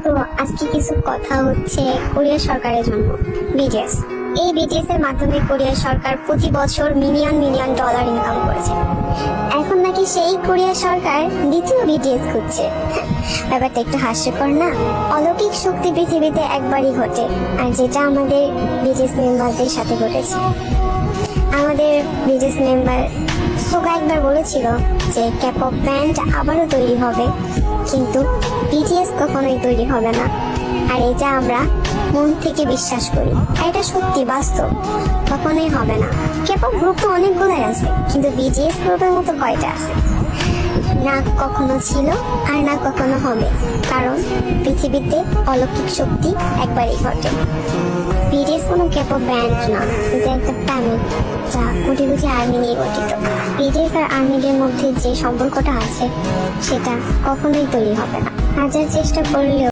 তো আজকে কিছু কথা হচ্ছে কোরিয়া সরকারের জন্য। বিটিএস, এই বিটিএস এর মাধ্যমে কোরিয়া সরকার প্রতি বছর মিলিয়ন মিলিয়ন ডলার ইনকাম করেছে। এখন নাকি সেই কোরিয়া সরকার দ্বিতীয় বিটিএস খুঁজছে। ব্যাপারটা একটু হাস্যকর না? অলৌকিক শক্তি পৃথিবীতে একবারই ঘটে, আর যেটা আমাদের বিটিএস মেম্বারদের সাথে ঘটেছে। আমাদের বিটিএস মেম্বার সোগা একবার বলেছিল যে ক্যাপপ ব্যান্ড আবারও তৈরি হবে, কিন্তু বিটিএস কখনোই তৈরি হবে না। আর এটা আমরা মন থেকে বিশ্বাস করি, আর এটা সত্যি বাস্তব, কখনোই হবে না। ক্যাপপ গ্রুপ তো অনেকগুলাই আছে, কিন্তু বিটিএস গ্রুপের মতো কয়টা আছে? না কখনো ছিল আর না কখনো হবে, কারণ পৃথিবীতে অলৌকিক শক্তি একবারই ঘটে। বিটিএস কোনো ক্যাপপ ব্যান্ড না, এটা একটা ফ্যামিলি যা কোটি কোটি আর্মি নিয়ে গঠিত। বিটিএস আর আর্মিদের মধ্যে যে সম্পর্কটা আছে সেটা কখনোই তৈরি হবে না, হাজার চেষ্টা করলেও।